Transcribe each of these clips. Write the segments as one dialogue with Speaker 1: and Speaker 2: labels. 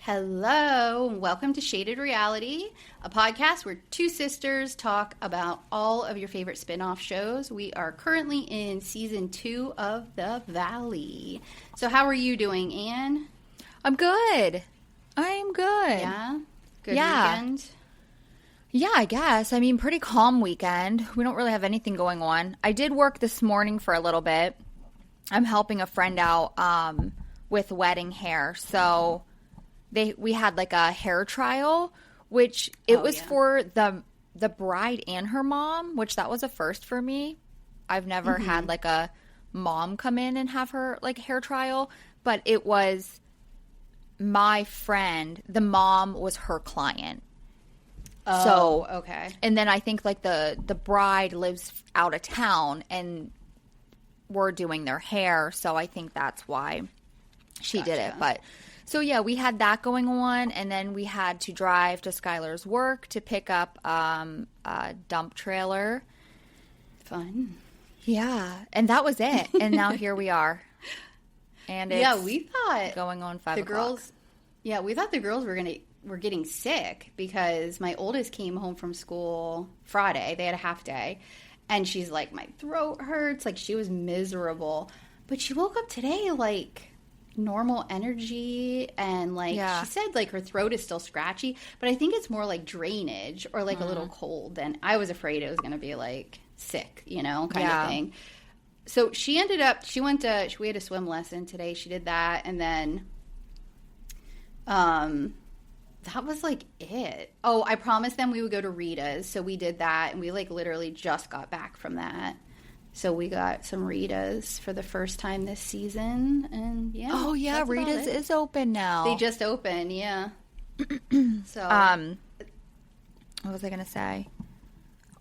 Speaker 1: Hello, and welcome to Shaded Reality, a podcast where two sisters talk about all of your favorite spin-off shows. We are currently in season 2 of The Valley. So how are you doing, Anne?
Speaker 2: I'm good. I'm good.
Speaker 1: Yeah? Good weekend?
Speaker 2: Yeah, I guess. I mean, pretty calm weekend. We don't really have anything going on. I did work this morning for a little bit. I'm helping a friend out with wedding hair. So we had like a hair trial, which it was for the bride and her mom, which that was a first for me. I've never had like a mom come in and have her like hair trial, but it was my friend. The mom was her client.
Speaker 1: Oh,
Speaker 2: so,
Speaker 1: okay.
Speaker 2: And then I think like the bride lives out of town and we're doing their hair. So I think that's why she did it. But so yeah, we had that going on. And then we had to drive to Skylar's work to pick up a dump trailer.
Speaker 1: Fun.
Speaker 2: Yeah. And that was it. And now here we are. And it's
Speaker 1: we thought
Speaker 2: going on 5 o'clock.
Speaker 1: We thought the girls were getting sick because my oldest came home from school Friday. They had a half day. And she's like, my throat hurts. Like, she was miserable. But she woke up today, like, normal energy. And, like, she said, like, her throat is still scratchy. But I think it's more, like, drainage or, like, a little cold. And I was afraid it was going to be, like, sick, you know, kind of thing. So she ended up, we had a swim lesson today. She did that. And then, that was, like, it. Oh, I promised them we would go to Rita's, so we did that, and we, like, literally just got back from that. So we got some Rita's for the first time this season, and, yeah.
Speaker 2: Oh, yeah, Rita's is open now.
Speaker 1: They just opened, yeah. So.
Speaker 2: What was I going to say?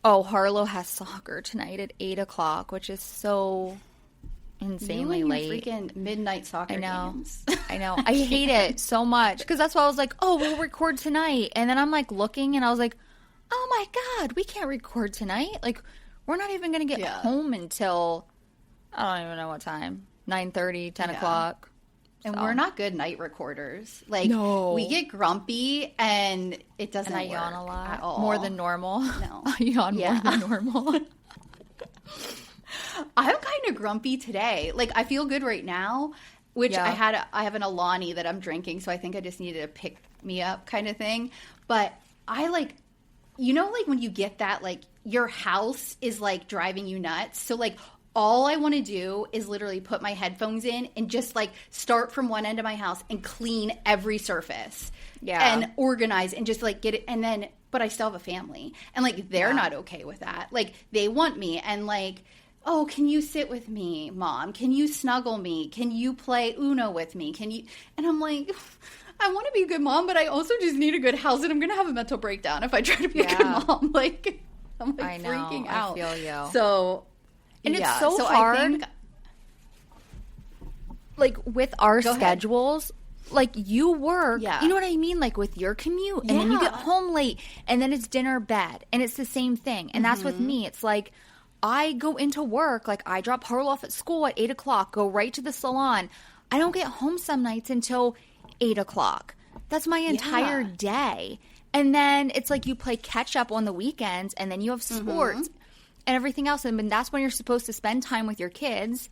Speaker 2: Oh, Harlow has soccer tonight at 8 o'clock, which is so insanely late.
Speaker 1: Freaking midnight soccer games.
Speaker 2: I know. I hate it so much because that's why I was like, oh, we'll record tonight. And then I'm like looking and I was like, oh my God, we can't record tonight. Like, we're not even going to get home until, I don't even know what time, 9:30, 10 o'clock.
Speaker 1: And we're not good night recorders. Like, we get grumpy and it doesn't work.
Speaker 2: And I yawn a lot.
Speaker 1: At all.
Speaker 2: More than normal.
Speaker 1: No.
Speaker 2: I yawn more than normal.
Speaker 1: I'm kind of grumpy today. Like, I feel good right now, which I have an Alani that I'm drinking, so I think I just needed a pick me up kind of thing. But I like, you know, like when you get that, like your house is like driving you nuts. So like all I want to do is literally put my headphones in and just like start from one end of my house and clean every surface and organize and just like get it. And then, but I still have a family and like, they're not okay with that. Like they want me and like, oh, can you sit with me, Mom? Can you snuggle me? Can you play Uno with me? Can you? And I'm like, I want to be a good mom, but I also just need a good house, and I'm going to have a mental breakdown if I try to be a good mom. Like, I'm like freaking out.
Speaker 2: I feel you.
Speaker 1: So,
Speaker 2: and it's so hard. I think, like, with our schedules, like, you work, you know what I mean? Like, with your commute, and then you get home late, and then it's dinner, bed, and it's the same thing. And that's with me. It's like, I go into work, like I drop Harlow off at school at 8 o'clock, go right to the salon. I don't get home some nights until 8 o'clock. That's my entire day. And then it's like you play catch up on the weekends and then you have sports and everything else. And that's when you're supposed to spend time with your kids.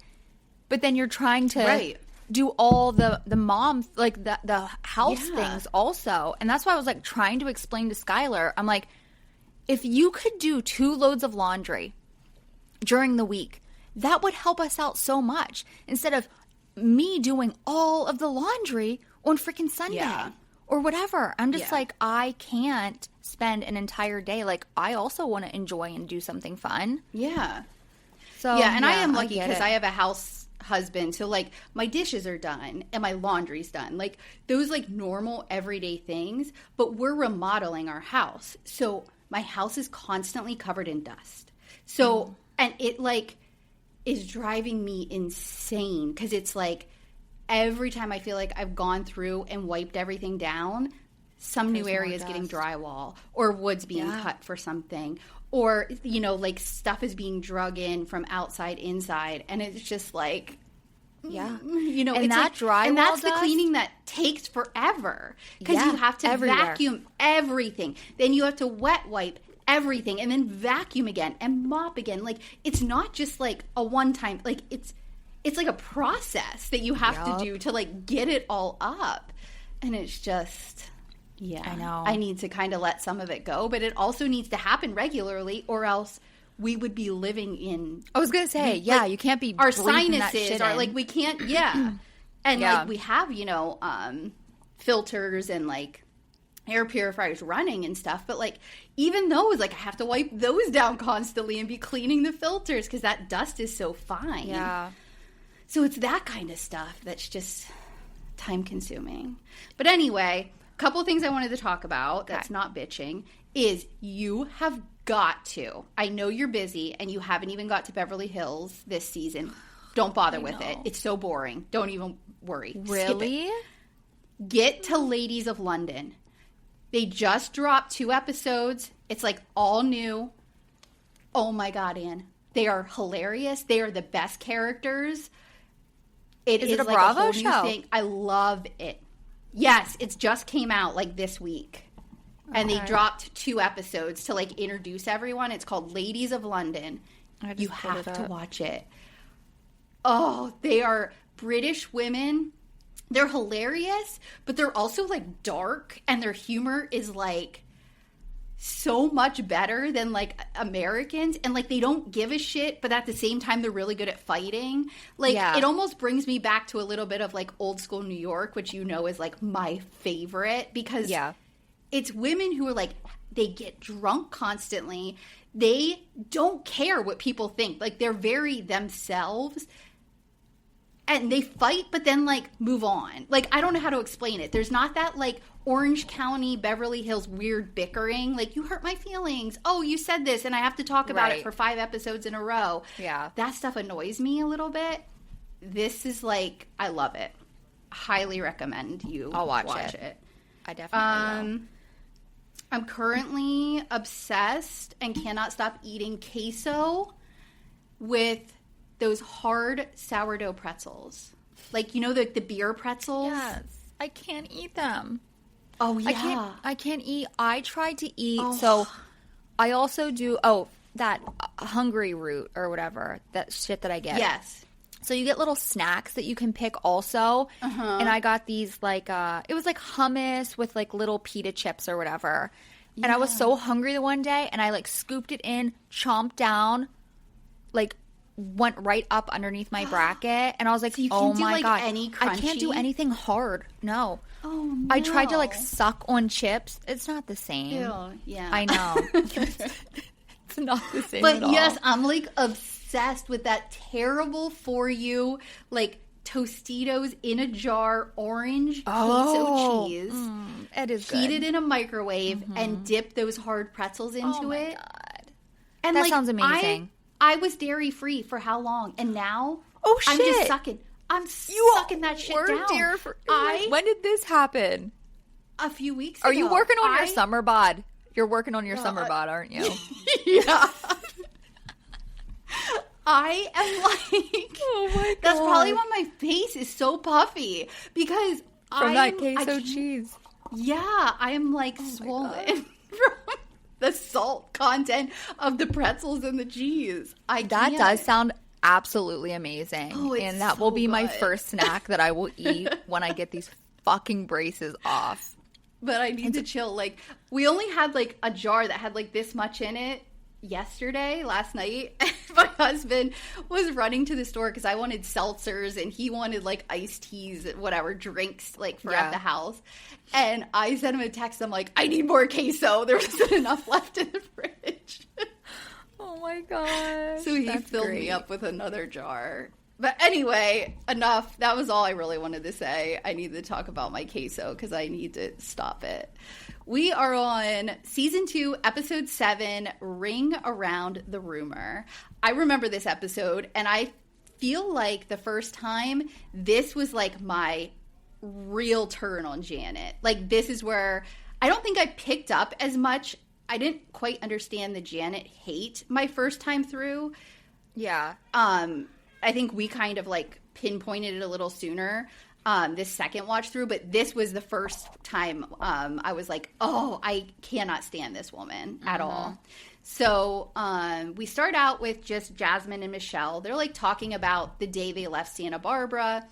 Speaker 2: But then you're trying to do all the mom, like the house things also. And that's why I was like trying to explain to Skylar. I'm like, if you could do 2 loads of laundry during the week, that would help us out so much instead of me doing all of the laundry on freaking Sunday or whatever. I'm just like, I can't spend an entire day. Like, I also want to enjoy and do something fun.
Speaker 1: Yeah.
Speaker 2: So,
Speaker 1: and I am lucky because I have a house husband. So, like, my dishes are done and my laundry's done. Like, those, like, normal everyday things. But we're remodeling our house. So, my house is constantly covered in dust. So, and it, like, is driving me insane because it's, like, every time I feel like I've gone through and wiped everything down, some new area is getting drywall or wood's being cut for something. Or, you know, like, stuff is being drug in from outside inside. And it's just, like,
Speaker 2: Yeah.
Speaker 1: You know,
Speaker 2: and
Speaker 1: it's
Speaker 2: that drywall
Speaker 1: and that's the
Speaker 2: dust,
Speaker 1: cleaning that takes forever because you have to vacuum everything. Then you have to wet wipe everything and then vacuum again and mop again. Like, it's not just like a one-time, like it's like a process that you have to do to like get it all up. And it's just,
Speaker 2: I know.
Speaker 1: I need to kind of let some of it go, but it also needs to happen regularly or else we would be living in.
Speaker 2: I was going to say,
Speaker 1: like,
Speaker 2: you can't be
Speaker 1: our
Speaker 2: sinuses
Speaker 1: that shit are like, we can't, and like we have, you know, filters and like air purifiers running and stuff, but like even those, like I have to wipe those down constantly and be cleaning the filters because that dust is so fine.
Speaker 2: Yeah.
Speaker 1: So it's that kind of stuff that's just time consuming. But anyway, a couple of things I wanted to talk about that's not bitching is you have got to. I know you're busy and you haven't even got to Beverly Hills this season. Don't bother with it. It's so boring. Don't even worry.
Speaker 2: Really?
Speaker 1: Get to Ladies of London. They just dropped 2 episodes. It's like all new. Oh my God, Anne. They are hilarious. They are the best characters. Is it a like Bravo a whole show? New thing. I love it. Yes, it just came out like this week. And they dropped 2 episodes to like introduce everyone. It's called Ladies of London. You have to watch it. Oh, they are British women. They're hilarious, but they're also like dark and their humor is like so much better than like Americans, and like they don't give a shit, but at the same time they're really good at fighting. Like it almost brings me back to a little bit of like old school New York, which you know is like my favorite because it's women who are like, they get drunk constantly. They don't care what people think. Like they're very themselves. And they fight, but then, like, move on. Like, I don't know how to explain it. There's not that, like, Orange County, Beverly Hills weird bickering. Like, you hurt my feelings. Oh, you said this, and I have to talk about it for 5 episodes in a row. Yeah. That stuff annoys me a little bit. This is, like, I love it. Highly recommend you watch it.
Speaker 2: I definitely will.
Speaker 1: I'm currently obsessed and cannot stop eating queso with those hard sourdough pretzels. Like, you know, the beer pretzels?
Speaker 2: Yes. I can't eat them.
Speaker 1: Oh, yeah.
Speaker 2: I can't eat. I tried to eat. So I also do, that hungry root or whatever, that shit that I get.
Speaker 1: Yes.
Speaker 2: So you get little snacks that you can pick also. And I got these like, it was like hummus with like little pita chips or whatever. And I was so hungry the one day and I like scooped it in, chomped down, like went right up underneath my bracket, and I was like,
Speaker 1: so
Speaker 2: oh my God,
Speaker 1: any
Speaker 2: I can't do anything hard. No.
Speaker 1: Oh, no.
Speaker 2: I tried to like suck on chips. It's not the same.
Speaker 1: Ew, yeah.
Speaker 2: I know. It's not the same
Speaker 1: but
Speaker 2: at all.
Speaker 1: Yes, I'm like obsessed with that terrible for you, like Tostitos in a jar orange queso cheese.
Speaker 2: It is good.
Speaker 1: Heat it in a microwave and dip those hard pretzels into it.
Speaker 2: God.
Speaker 1: And
Speaker 2: that
Speaker 1: like,
Speaker 2: sounds amazing.
Speaker 1: I was dairy-free for how long? And now
Speaker 2: shit.
Speaker 1: I'm just sucking. I'm sucking that shit down.
Speaker 2: When did this happen?
Speaker 1: A few weeks ago.
Speaker 2: Are you working on your summer bod? You're working on your summer bod, aren't you?
Speaker 1: Yeah. I am like...
Speaker 2: Oh, my God.
Speaker 1: That's probably why my face is so puffy. Because
Speaker 2: From that queso cheese.
Speaker 1: Yeah. I am like swollen from the salt content of the pretzels and the cheese.
Speaker 2: That does sound absolutely amazing. And that will be my first snack that I will eat when I get these fucking braces off.
Speaker 1: But I need to chill. Like, we only had like a jar that had like this much in it last night. My husband was running to the store because I wanted seltzers and he wanted like iced teas, whatever, drinks like for at the house. And I sent him a text. I'm like, I need more queso. There wasn't enough left in the fridge.
Speaker 2: Oh my gosh.
Speaker 1: So he filled me up with another jar. But anyway, enough. That was all I really wanted to say. I need to talk about my queso because I need to stop it. We are on Season 2, Episode 7, Ring Around the Rumor. I remember this episode, and I feel like the first time, this was like my real turn on Janet. Like, this is where I don't think I picked up as much. I didn't quite understand the Janet hate my first time through.
Speaker 2: Yeah.
Speaker 1: I think we kind of like pinpointed it a little sooner. This second watch through, but this was the first time I was like, oh, I cannot stand this woman at all. So we start out with just Jasmine and Michelle. They're like talking about the day they left Santa Barbara,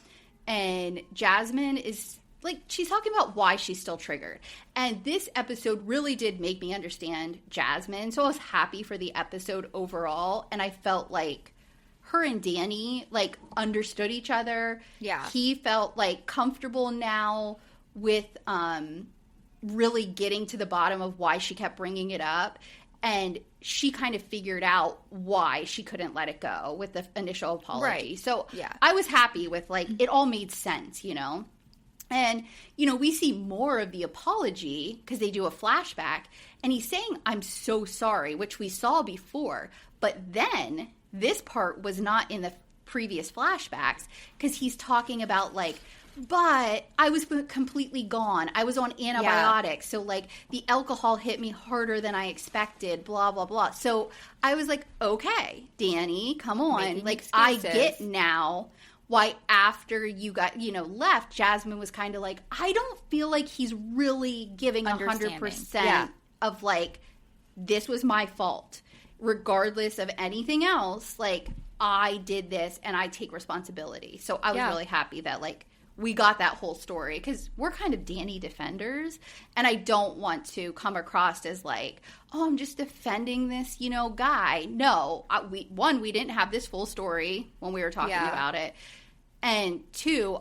Speaker 1: and Jasmine is like, she's talking about why she's still triggered. And this episode really did make me understand Jasmine, so I was happy for the episode overall, and I felt like her and Danny, like, understood each other.
Speaker 2: Yeah.
Speaker 1: He felt, like, comfortable now with really getting to the bottom of why she kept bringing it up. And she kind of figured out why she couldn't let it go with the initial apology.
Speaker 2: Right.
Speaker 1: So
Speaker 2: yeah.
Speaker 1: I was happy with, like, it all made sense, you know? And, you know, we see more of the apology because they do a flashback. And he's saying, I'm so sorry, which we saw before. But then this part was not in the previous flashbacks because he's talking about, like, but I was completely gone. I was on antibiotics. So, like, the alcohol hit me harder than I expected, blah, blah, blah. So I was like, okay, Danny, come on.
Speaker 2: Making
Speaker 1: like,
Speaker 2: excuses.
Speaker 1: I get now why after you got, you know, left, Jasmine was kind of like, I don't feel like he's really giving 100% of, like, this was my fault. Regardless of anything else, like, I did this and I take responsibility. So I was really happy that, like, we got that whole story because we're kind of Danny defenders. And I don't want to come across as like, oh, I'm just defending this, you know, guy. No, we didn't have this full story when we were talking about it. And two,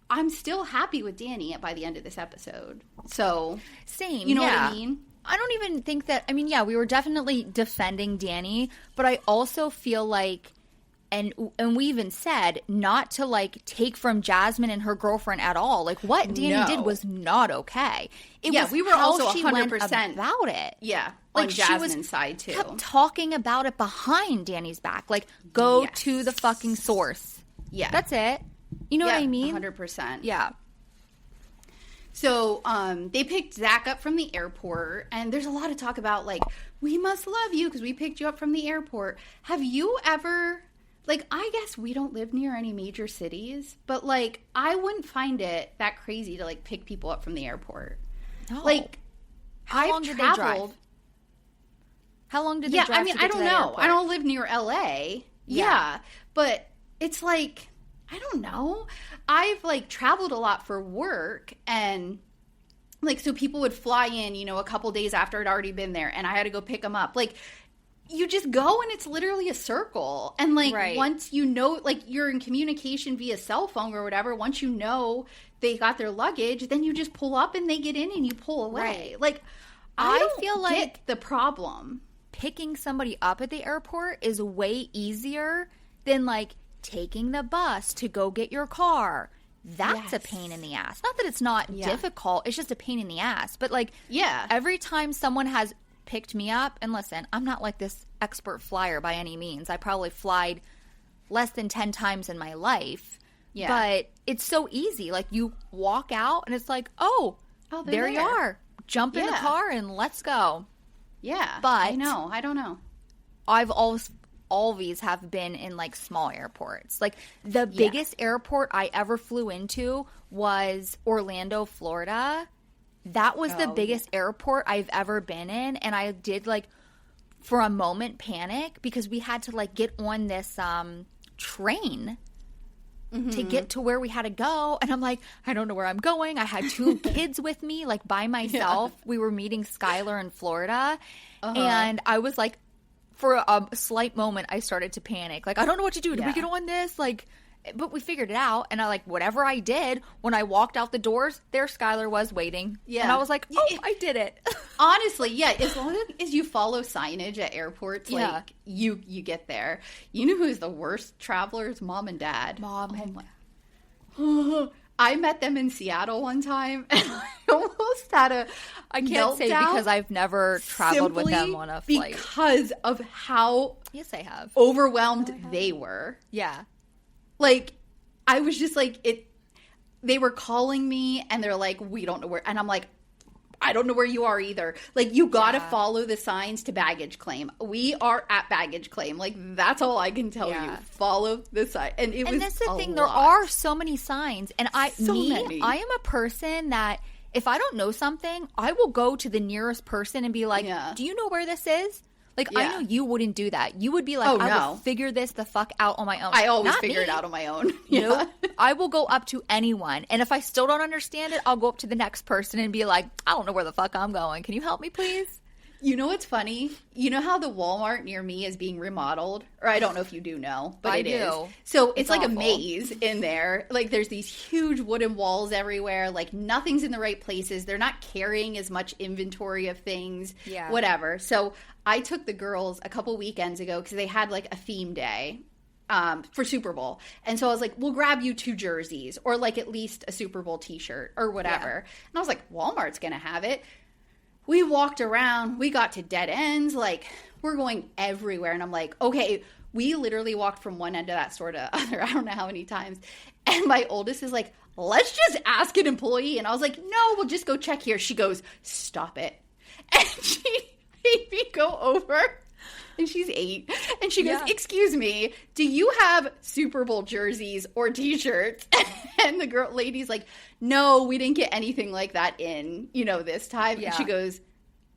Speaker 1: I'm still happy with Danny by the end of this episode. So,
Speaker 2: same.
Speaker 1: You know what I mean?
Speaker 2: I don't even think that, I mean, yeah, we were definitely defending Danny, but I also feel like, and we even said not to, like, take from Jasmine and her girlfriend at all. Like, what Danny did was not okay. It was
Speaker 1: we were
Speaker 2: how
Speaker 1: also
Speaker 2: she
Speaker 1: 100%
Speaker 2: went about it.
Speaker 1: Yeah,
Speaker 2: like,
Speaker 1: on Jasmine's side, too.
Speaker 2: Kept talking about it behind Danny's back. Like, go to the fucking source.
Speaker 1: Yeah.
Speaker 2: That's it. You know what I mean?
Speaker 1: 100%.
Speaker 2: Yeah.
Speaker 1: So they picked Zach up from the airport, and there's a lot of talk about, like, we must love you because we picked you up from the airport. Have you ever, like, I guess we don't live near any major cities, but, like, I wouldn't find it that crazy to, like, pick people up from the airport.
Speaker 2: No.
Speaker 1: Like,
Speaker 2: how long did they drive? How long did they drive?
Speaker 1: I mean, I don't know. Airport? I don't live near LA. Yeah. But it's like, I don't know. I've, like, traveled a lot for work, and, like, so people would fly in, you know, a couple days after I'd already been there, and I had to go pick them up. Like, you just go, and it's literally a circle. And, like, once you know, like, you're in communication via cell phone or whatever, once you know they got their luggage, then you just pull up, and they get in, and you pull away. Like, I feel like the problem.
Speaker 2: Picking somebody up at the airport is way easier than, like, taking the bus to go get your car. That's a pain in the ass. Not that it's not difficult. It's just a pain in the ass. But, like, every time someone has picked me up, and listen, I'm not like this expert flyer by any means. I probably flied less than 10 times in my life. Yeah. But it's so easy. Like, you walk out, and it's like, oh there you are. Jump in the car, and let's go.
Speaker 1: Yeah.
Speaker 2: But
Speaker 1: I know. I don't know.
Speaker 2: I've always have been in, like, small airports. Like, the biggest airport I ever flew into was Orlando, Florida. That was the biggest airport I've ever been in, and I did, like, for a moment panic because we had to, like, get on this train to get to where we had to go, and I'm like, I don't know where I'm going. I had 2 kids with me, like, by myself. We were meeting Skylar in Florida, and I was like, for a slight moment, I started to panic. Like, I don't know what to do. Did we get on this? Like, but we figured it out. And I, like, whatever I did, when I walked out the doors, there Skylar was waiting. Yeah. And I was like, oh, I did it.
Speaker 1: Honestly, as long as you follow signage at airports, like, you get there. You know who's the worst travelers? Mom and Dad. I met them in Seattle one time, and I almost had
Speaker 2: I can't say because I've never traveled with them on a flight.
Speaker 1: Because of how
Speaker 2: I have
Speaker 1: overwhelmed they were.
Speaker 2: Yeah.
Speaker 1: Like, I was just like, they were calling me, and they're like, we don't know where. And I'm like, I don't know where you are either. Like, you got to follow the signs to baggage claim. We are at baggage claim. Like, that's all I can tell you. Follow the sign. And
Speaker 2: that's the thing. There are so many signs. And I am a person that if I don't know something, I will go to the nearest person and be like, do you know where this is? Like, I know you wouldn't do that. You would be like, I will figure this the fuck out on my own.
Speaker 1: I always figure it out on my own.
Speaker 2: Nope. I will go up to anyone. And if I still don't understand it, I'll go up to the next person and be like, I don't know where the fuck I'm going. Can you help me, please?
Speaker 1: You know what's funny? You know how the Walmart near me is being remodeled? Or I don't know if you do know, but it is. So it's like awful. A maze in there. Like, there's these huge wooden walls everywhere. Like, nothing's in the right places. They're not carrying as much inventory of things. Yeah. Whatever. So I took the girls a couple weekends ago because they had like a theme day for Super Bowl. And so I was like, we'll grab you 2 jerseys or like at least a Super Bowl t-shirt or whatever. Yeah. And I was like, Walmart's going to have it. We walked around. We got to dead ends. Like, we're going everywhere. And I'm like, okay, we literally walked from one end of that store to the other. I don't know how many times. And my oldest is like, let's just ask an employee. And I was like, no, we'll just go check here. She goes, stop it. And she made me go over. And she's 8. And she goes, excuse me, do you have Super Bowl jerseys or t-shirts? And the lady's like, no, we didn't get anything like that in, this time. Yeah. And she goes,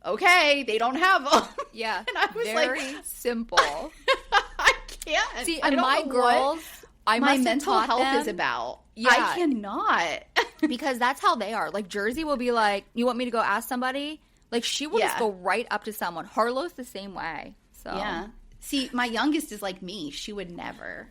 Speaker 1: okay, they don't have them.
Speaker 2: Yeah.
Speaker 1: And I was
Speaker 2: very simple.
Speaker 1: I can't.
Speaker 2: See, and my girls,
Speaker 1: my mental health is about. Yeah. I cannot.
Speaker 2: Because that's how they are. Like, Jersey will be like, you want me to go ask somebody? Like, she will just go right up to someone. Harlow's the same way. So.
Speaker 1: Yeah. See, my youngest is like me. She would never.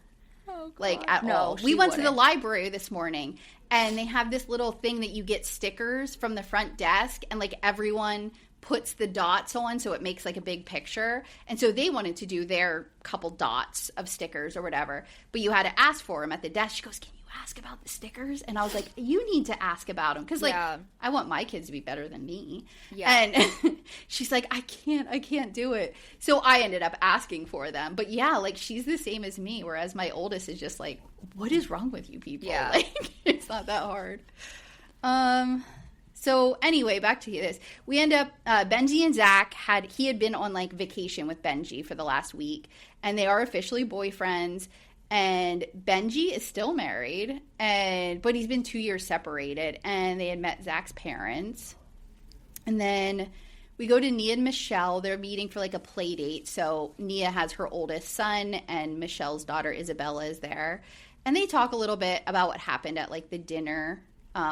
Speaker 2: Oh, God.
Speaker 1: Like, at all. We went to the library this morning, and they have this little thing that you get stickers from the front desk, and, like, everyone puts the dots on so it makes, like, a big picture. And so they wanted to do their couple dots of stickers or whatever, but you had to ask for them at the desk. She goes, can you ask about the stickers? And I was like, you need to ask about them because, like, I want my kids to be better than me. Yeah. And she's like, I can't do it. So I ended up asking for them. But yeah, like, she's the same as me, whereas my oldest is just like, what is wrong with you people? Yeah. Like, it's not that hard. So anyway, back to this. We end up, Benji and Zach had been on, like, vacation with Benji for the last week, and they are officially boyfriends. And Benji is still married, but he's been 2 years separated, and they had met Zach's parents. And then we go to Nia and Michelle. They're meeting for, like, a play date. So Nia has her oldest son, and Michelle's daughter Isabella is there. And they talk a little bit about what happened at, like, the dinner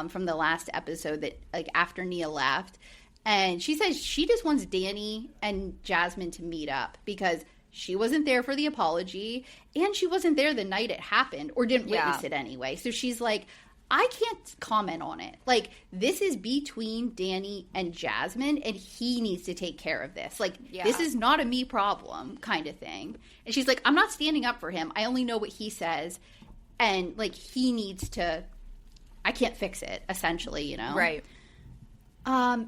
Speaker 1: from the last episode that, like, after Nia left. And she says she just wants Danny and Jasmine to meet up because she wasn't there for the apology, and she wasn't there the night it happened, or didn't witness it anyway. So she's like, I can't comment on it. Like, this is between Danny and Jasmine, and he needs to take care of this. Like, this is not a me problem kind of thing. And she's like, I'm not standing up for him. I only know what he says, and, like, he needs to – I can't fix it, essentially,
Speaker 2: Right.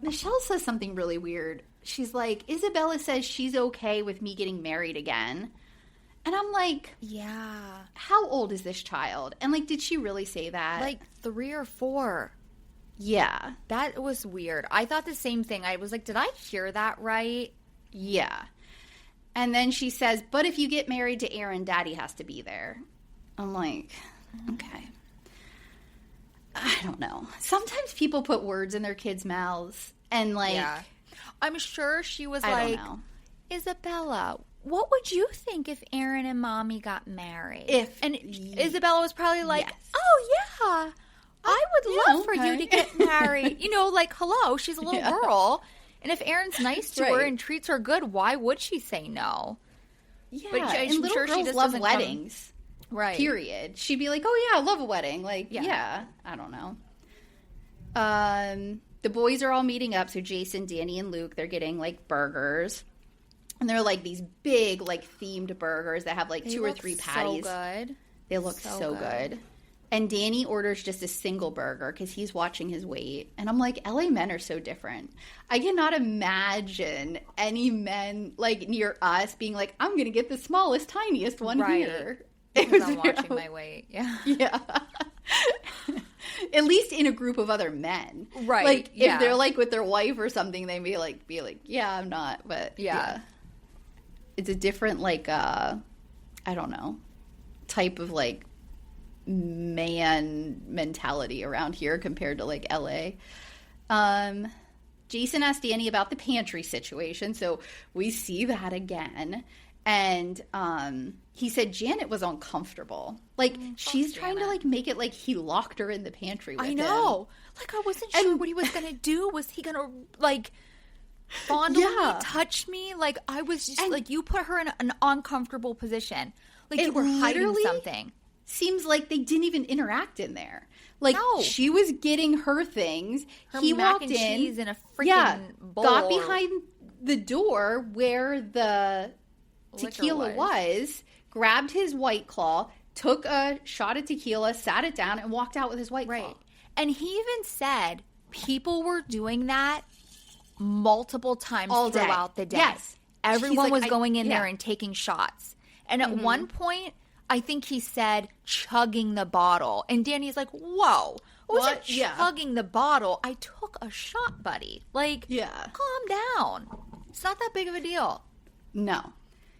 Speaker 1: Michelle says something really weird. She's like, Isabella says she's okay with me getting married again. And I'm like,
Speaker 2: yeah.
Speaker 1: How old is this child? And, like, did she really say that?
Speaker 2: Like 3 or 4.
Speaker 1: Yeah.
Speaker 2: That was weird. I thought the same thing. I was like, did I hear that right?
Speaker 1: Yeah. And then she says, but if you get married to Aaron, Daddy has to be there. I'm like, okay. I don't know. Sometimes people put words in their kids' mouths and, like... Yeah.
Speaker 2: I'm sure she was like, Isabella, what would you think if Aaron and Mommy got married? And Isabella was probably like, oh, yeah, I would love for you to get married. Like, hello, she's a little girl. And if Aaron's nice to her and treats her good, why would she say no?
Speaker 1: Yeah, but and little girls she love weddings.
Speaker 2: Right.
Speaker 1: Period. She'd be like, oh, yeah, I love a wedding. Like, I don't know. The boys are all meeting up. So Jason, Danny, and Luke, they're getting, like, burgers. And they're, like, these big, like, themed burgers that have, like, 2 or 3 patties.
Speaker 2: So good.
Speaker 1: They look so good. And Danny orders just a single burger because he's watching his weight. And I'm like, LA men are so different. I cannot imagine any men, like, near us being like, I'm going to get the smallest, tiniest one here.
Speaker 2: Because I'm watching my weight. Yeah.
Speaker 1: Yeah. At least in a group of other men.
Speaker 2: Right.
Speaker 1: Like, if they're, like, with their wife or something, they may, like, be like, yeah, I'm not. But, yeah. It's a different, like, I don't know, type of, like, man mentality around here compared to, like, L.A. Jason asked Danny about the pantry situation, so we see that again. And he said Janet was uncomfortable. Like, she's trying to, like, make it like he locked her in the pantry with him.
Speaker 2: I know. Like, I wasn't sure what he was going to do. Was he going to, like, fondle me, touch me? Like, I was just, like, you put her in an uncomfortable position. Like, you were hiding something.
Speaker 1: Seems like they didn't even interact in there. Like, she was getting her things. He
Speaker 2: mac
Speaker 1: walked
Speaker 2: and
Speaker 1: in.
Speaker 2: Cheese in a freaking bowl.
Speaker 1: Got behind the door where the tequila was, grabbed his White Claw, took a shot of tequila, sat it down, and walked out with his White Claw.
Speaker 2: And he even said people were doing that multiple times throughout the day.
Speaker 1: Yes.
Speaker 2: Everyone was going in there and taking shots. And at one point, I think he said chugging the bottle. And Danny's like, whoa. What? Chugging the bottle? I took a shot, buddy. Like, calm down. It's not that big of a deal.
Speaker 1: No.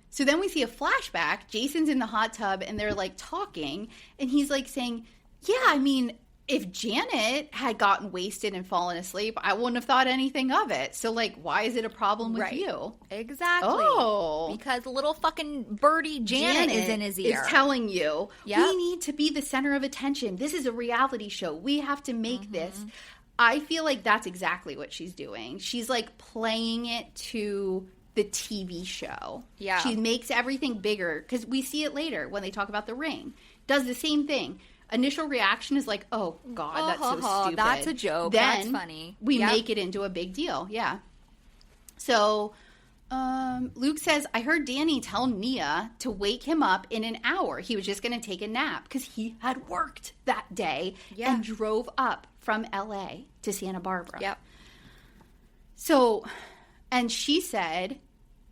Speaker 1: So then we see a flashback. Jason's in the hot tub and they're like talking. And he's like saying, yeah, I mean, if Janet had gotten wasted and fallen asleep, I wouldn't have thought anything of it. So, like, why is it a problem with you?
Speaker 2: Exactly.
Speaker 1: Oh.
Speaker 2: Because little fucking birdie Janet is in his ear.
Speaker 1: Is telling you, we need to be the center of attention. This is a reality show. We have to make this. I feel like that's exactly what she's doing. She's, like, playing it to the TV show. Yeah. She makes everything bigger. Because we see it later when they talk about the ring. Does the same thing. Initial reaction is like, oh, God, that's so stupid.
Speaker 2: That's a joke.
Speaker 1: Then
Speaker 2: that's funny.
Speaker 1: We make it into a big deal. Yeah. So Luke says, I heard Danny tell Nia to wake him up in an hour. He was just going to take a nap because he had worked that day and drove up from L.A. to Santa Barbara.
Speaker 2: Yep.
Speaker 1: So, and she said,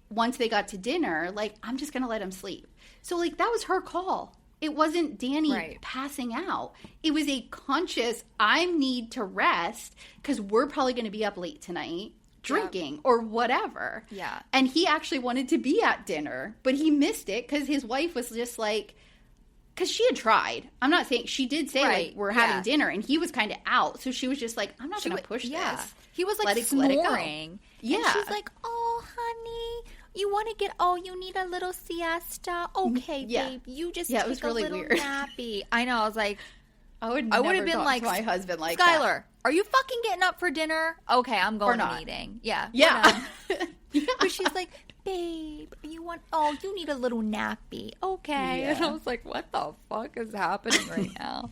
Speaker 1: once they got to dinner, like, I'm just going to let him sleep. So, like, that was her call. It wasn't Danny passing out. It was a conscious, I need to rest because we're probably going to be up late tonight drinking or whatever.
Speaker 2: Yeah.
Speaker 1: And he actually wanted to be at dinner, but he missed it because his wife was just like, because she had tried. I'm not saying, she did say, like, we're having dinner, and he was kind of out. So she was just like, I'm not going to push this.
Speaker 2: He was, like, snoring.
Speaker 1: Yeah.
Speaker 2: And she's like, oh, honey, you want to get, you need a little siesta? Okay, babe, you just take
Speaker 1: it was
Speaker 2: a
Speaker 1: really
Speaker 2: little
Speaker 1: weird.
Speaker 2: Nappy. I know, I was like,
Speaker 1: I would have been
Speaker 2: like,
Speaker 1: to my husband like,
Speaker 2: Skylar, are you fucking getting up for dinner? Okay, I'm going to meeting. Yeah.
Speaker 1: Yeah.
Speaker 2: But she's like, babe, you need a little nappy. Okay.
Speaker 1: Yeah.
Speaker 2: And I was like, what the fuck is happening right now?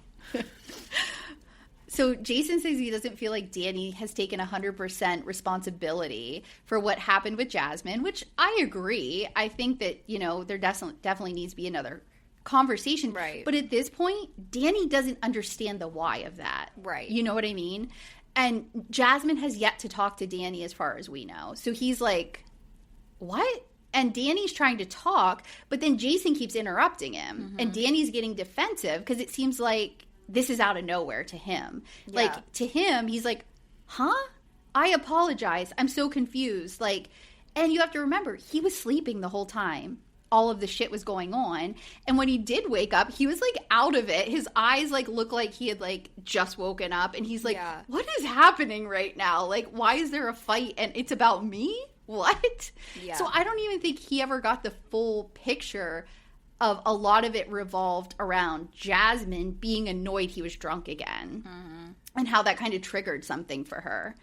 Speaker 1: So Jason says he doesn't feel like Danny has taken 100% responsibility for what happened with Jasmine, which I agree. I think that, there definitely needs to be another conversation.
Speaker 2: Right.
Speaker 1: But at this point, Danny doesn't understand the why of that.
Speaker 2: Right.
Speaker 1: You know what I mean? And Jasmine has yet to talk to Danny as far as we know. So he's like, what? And Danny's trying to talk, but then Jason keeps interrupting him. Mm-hmm. And Danny's getting defensive because it seems like this is out of nowhere to him. Yeah. Like, to him, he's like, huh? I apologize. I'm so confused. Like, and you have to remember, he was sleeping the whole time. All of the shit was going on. And when he did wake up, he was, like, out of it. His eyes, like, looked like he had, like, just woken up. And he's like, what is happening right now? Like, why is there a fight? And it's about me? What? Yeah. So I don't even think he ever got the full picture of a lot of it revolved around Jasmine being annoyed he was drunk again. Mm-hmm. And how that kind of triggered something for her.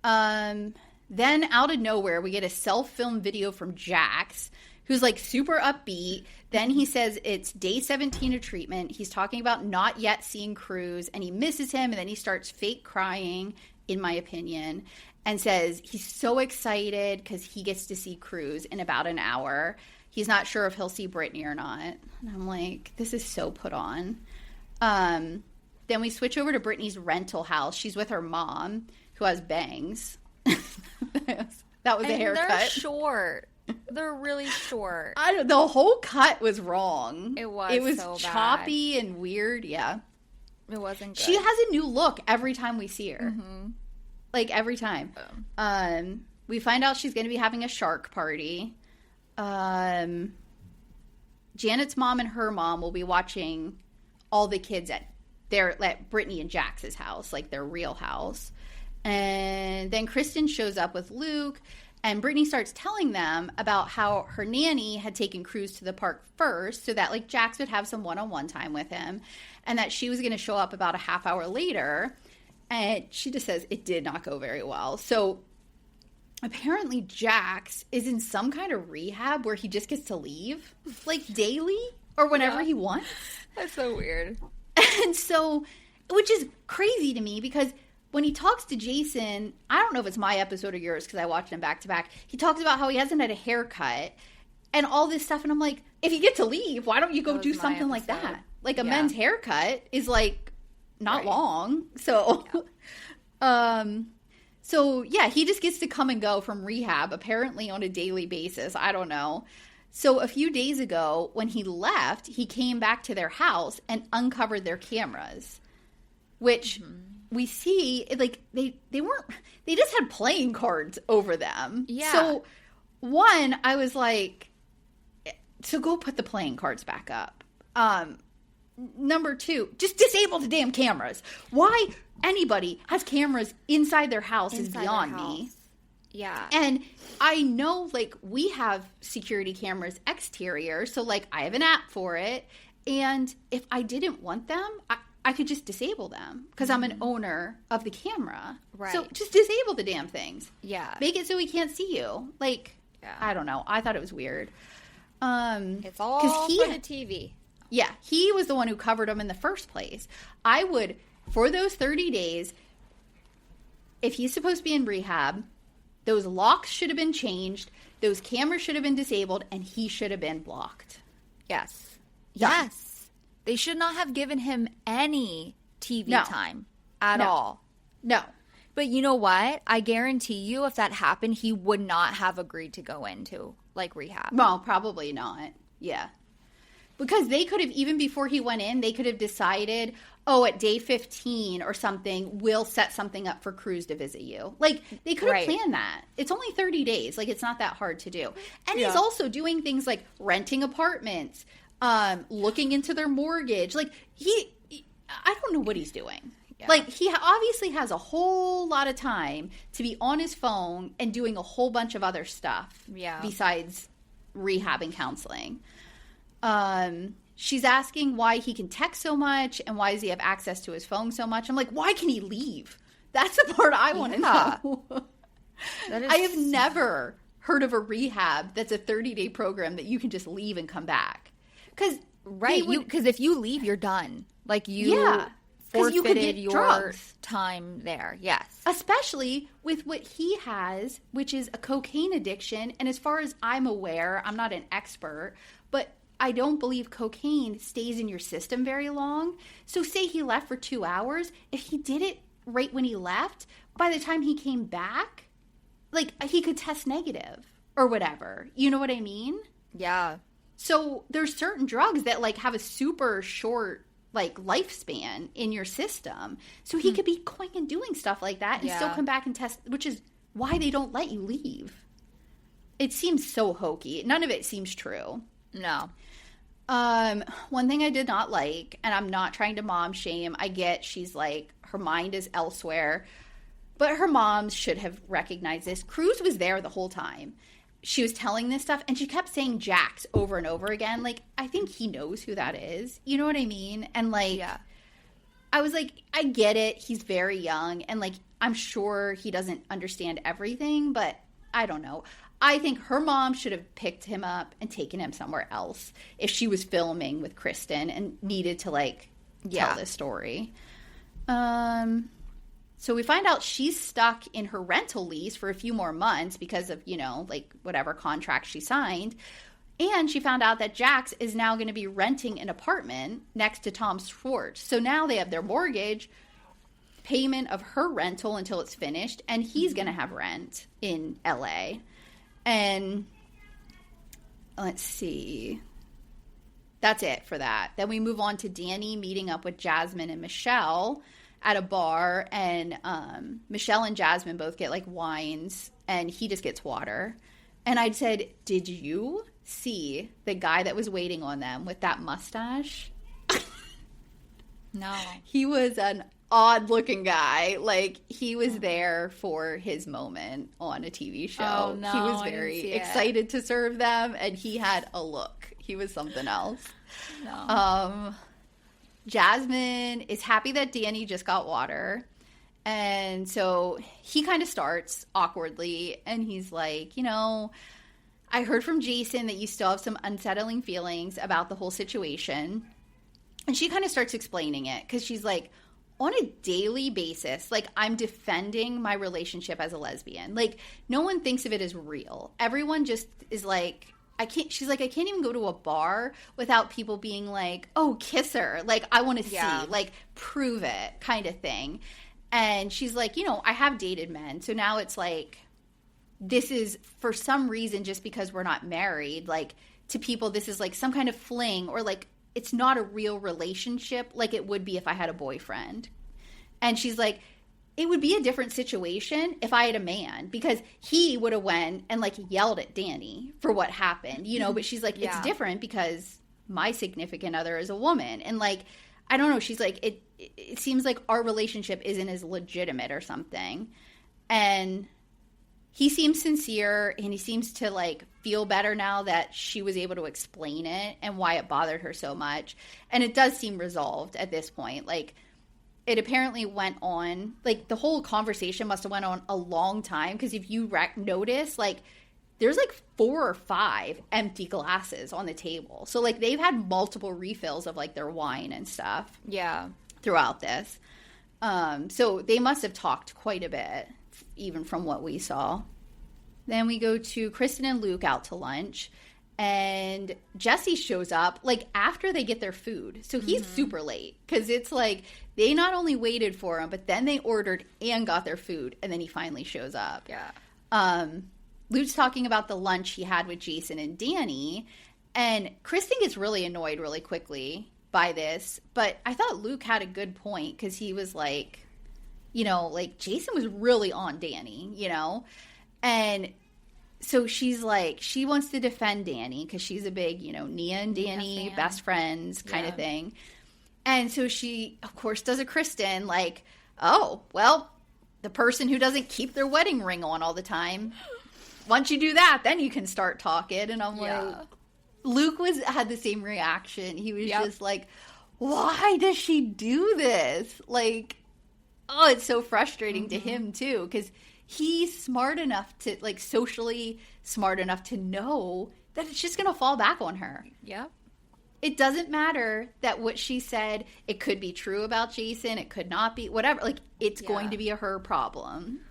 Speaker 1: Then out of nowhere, we get a self-filmed video from Jax, who's like super upbeat. Then he says it's day 17 of treatment. He's talking about not yet seeing Cruz, and he misses him, and then he starts fake crying, in my opinion, and says he's so excited because he gets to see Cruz in about an hour. He's not sure if he'll see Brittany or not. And I'm like, this is so put on. Then we switch over to Brittany's rental house. She's with her mom, who has bangs. That was a haircut.
Speaker 2: They're short. They're really short.
Speaker 1: The whole cut was wrong.
Speaker 2: It was
Speaker 1: It was
Speaker 2: so
Speaker 1: choppy and weird. Yeah.
Speaker 2: It wasn't good.
Speaker 1: She has a new look every time we see her. Like, every time. We find out she's going to be having a shark party. Janet's mom and her mom will be watching all the kids at Brittany and Jax's house, like their real house. And then Kristin shows up with Luke, and Brittany starts telling them about how her nanny had taken Cruz to the park first so that, like, Jax would have some one-on-one time with him, and that she was going to show up about a half hour later. And she just says it did not go very well. So apparently Jax is in some kind of rehab where he just gets to leave, like, daily or whenever he wants.
Speaker 2: That's so weird.
Speaker 1: And so, which is crazy to me, because when he talks to Jason, I don't know if it's my episode or yours because I watched them back to back, he talks about how he hasn't had a haircut and all this stuff. And I'm like, if you get to leave, why don't you go do something like that? Like, a men's haircut is, like, not long. So, so yeah, he just gets to come and go from rehab, apparently on a daily basis. I don't know. So a few days ago, when he left, he came back to their house and uncovered their cameras, which we see, like, they just had playing cards over them. Yeah. So, one, I was like, so go put the playing cards back up. Number two, just disable the damn cameras. Why anybody has cameras inside their house is beyond me.
Speaker 2: Yeah.
Speaker 1: And I know, like, we have security cameras exterior, so, like, I have an app for it. And if I didn't want them, I could just disable them because I'm an owner of the camera.
Speaker 2: Right.
Speaker 1: So just disable the damn things.
Speaker 2: Yeah.
Speaker 1: Make it so we can't see you. Like, I don't know. I thought it was weird.
Speaker 2: It's all for the TV.
Speaker 1: Yeah. He was the one who covered them in the first place. I would, for those 30 days, if he's supposed to be in rehab, those locks should have been changed, those cameras should have been disabled, and he should have been blocked.
Speaker 2: Yes. Yes. They should not have given him any TV time at all.
Speaker 1: No.
Speaker 2: But you know what? I guarantee you if that happened, he would not have agreed to go into, like, rehab.
Speaker 1: Well, probably not. Yeah. Because they could have, even before he went in, they could have decided, oh, at day 15 or something, we'll set something up for Cruz to visit you. Like, they could have planned that. It's only 30 days. Like, it's not that hard to do. And he's also doing things like renting apartments, looking into their mortgage. Like, I don't know what he's doing. Yeah. Like, he obviously has a whole lot of time to be on his phone and doing a whole bunch of other stuff besides rehab and counseling. She's asking why he can text so much and why does he have access to his phone so much. I'm like, why can he leave? That's the part I want to know. I have never heard of a rehab that's a 30-day program that you can just leave and come back. Because
Speaker 2: if you leave, you're done. Like, you forfeited your time there. Yes.
Speaker 1: Especially with what he has, which is a cocaine addiction. And as far as I'm aware, I'm not an expert, but I don't believe cocaine stays in your system very long. So say he left for 2 hours. If he did it right when he left, by the time he came back, like, he could test negative or whatever. You know what I mean?
Speaker 2: Yeah.
Speaker 1: So there's certain drugs that, like, have a super short, like, lifespan in your system. So he could be going and doing stuff like that and still come back and test, which is why they don't let you leave. It seems so hokey. None of it seems true.
Speaker 2: No.
Speaker 1: One thing I did not like, and I'm not trying to mom shame, I get she's like, her mind is elsewhere, but her mom should have recognized this. Cruz was there the whole time. She was telling this stuff, and she kept saying Jax over and over again. Like, I think he knows who that is. You know what I mean? And, like, I was like, I get it. He's very young, and, like, I'm sure he doesn't understand everything, but I don't know. I think her mom should have picked him up and taken him somewhere else if she was filming with Kristin and needed to, like, tell this story. So we find out she's stuck in her rental lease for a few more months because of, you know, like, whatever contract she signed. And she found out that Jax is now going to be renting an apartment next to Tom Schwartz. So now they have their mortgage, payment of her rental until it's finished, and he's going to have rent in LA. And let's see. that's it for that. Then we move on to Danny meeting up with Jasmine and Michelle at a bar, and Michelle and Jasmine both get like wines, and he just gets water. And I said, did you see the guy that was waiting on them with that mustache?
Speaker 2: No.
Speaker 1: He was an odd-looking guy. Like, he was there for his moment on a TV show.
Speaker 2: Oh, no,
Speaker 1: he was very excited to serve them, and he had a look. He was something else.
Speaker 2: No.
Speaker 1: Jasmine is happy that Danny just got water. And so he kind of starts awkwardly, and he's like, you know, I heard from Jason that you still have some unsettling feelings about the whole situation. And she kind of starts explaining it, because she's like, on a daily basis, like, I'm defending my relationship as a lesbian. Like, no one thinks of it as real. Everyone just is like, she's like, I can't even go to a bar without people being like, oh, kiss her. Like, I want to see, like, prove it kind of thing. And she's like, you know, I have dated men. So now it's like, this is for some reason, just because we're not married, like, to people, this is like some kind of fling, or like, it's not a real relationship like it would be if I had a boyfriend. And she's like, it would be a different situation if I had a man, because he would have went and like yelled at Danny for what happened, you know, but she's like, it's different because my significant other is a woman. And like, I don't know. She's like, it seems like our relationship isn't as legitimate or something. And he seems sincere, and he seems to like feel better now that she was able to explain it and why it bothered her so much. And it does seem resolved at this point. Like, it apparently went on, like, the whole conversation must have went on a long time, because if you notice, like, there's like 4 or 5 empty glasses on the table. So like, they've had multiple refills of like their wine and stuff.
Speaker 2: Yeah.
Speaker 1: Throughout this. So they must have talked quite a bit, even from what we saw. Then we go to Kristin and Luke out to lunch, and Jesse shows up like after they get their food. So he's super late, because it's like they not only waited for him, but then they ordered and got their food, and then he finally shows up.
Speaker 2: Yeah.
Speaker 1: Luke's talking about the lunch he had with Jason and Danny, and Kristin gets really annoyed really quickly by this, but I thought Luke had a good point, because he was like, you know, like, Jason was really on Danny, you know, and so she's like, she wants to defend Danny, because she's a big, you know, Nia and Danny best friends kind of thing, and so she, of course, does a Kristin, like, oh, well, the person who doesn't keep their wedding ring on all the time, once you do that, then you can start talking, and I'm like, Luke had the same reaction. He was just like, why does she do this? Like, oh, it's so frustrating to him too, because he's smart enough to, like, socially smart enough to know that it's just going to fall back on her.
Speaker 2: Yeah.
Speaker 1: It doesn't matter that what she said, it could be true about Jason, it could not be, whatever. Like, it's going to be her problem.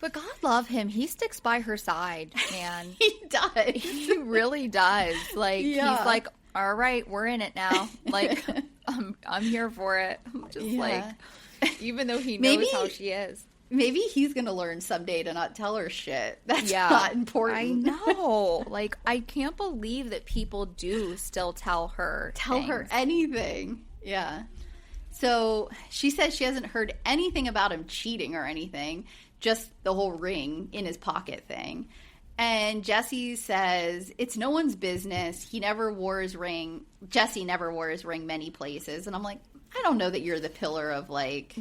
Speaker 2: But God love him. He sticks by her side, man.
Speaker 1: He does.
Speaker 2: He really does. Like, he's like, all right, we're in it now. Like, I'm here for it. Just like, even though he knows how she is.
Speaker 1: Maybe he's going to learn someday to not tell her shit. That's not important.
Speaker 2: I know. Like, I can't believe that people do still tell her
Speaker 1: anything. Yeah. So she says she hasn't heard anything about him cheating or anything, just the whole ring in his pocket thing. And Jesse says it's no one's business. He never wore his ring. Jesse never wore his ring many places. And I'm like, I don't know that you're the pillar of, like,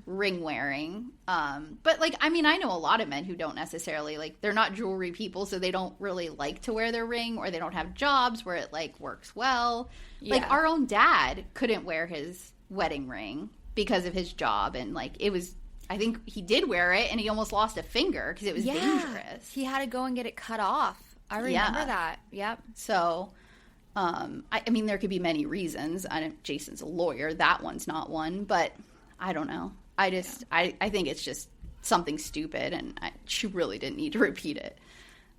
Speaker 1: ring wearing. But, like, I mean, I know a lot of men who don't necessarily, like, they're not jewelry people, so they don't really like to wear their ring, or they don't have jobs where it, like, works well. Yeah. Like, our own dad couldn't wear his wedding ring because of his job, and, like, it was, I think he did wear it, and he almost lost a finger because it was dangerous.
Speaker 2: He had to go and get it cut off. I remember that. Yep.
Speaker 1: So, I mean, there could be many reasons. Jason's a lawyer. That one's not one, but I don't know. I think it's just something stupid, and she really didn't need to repeat it.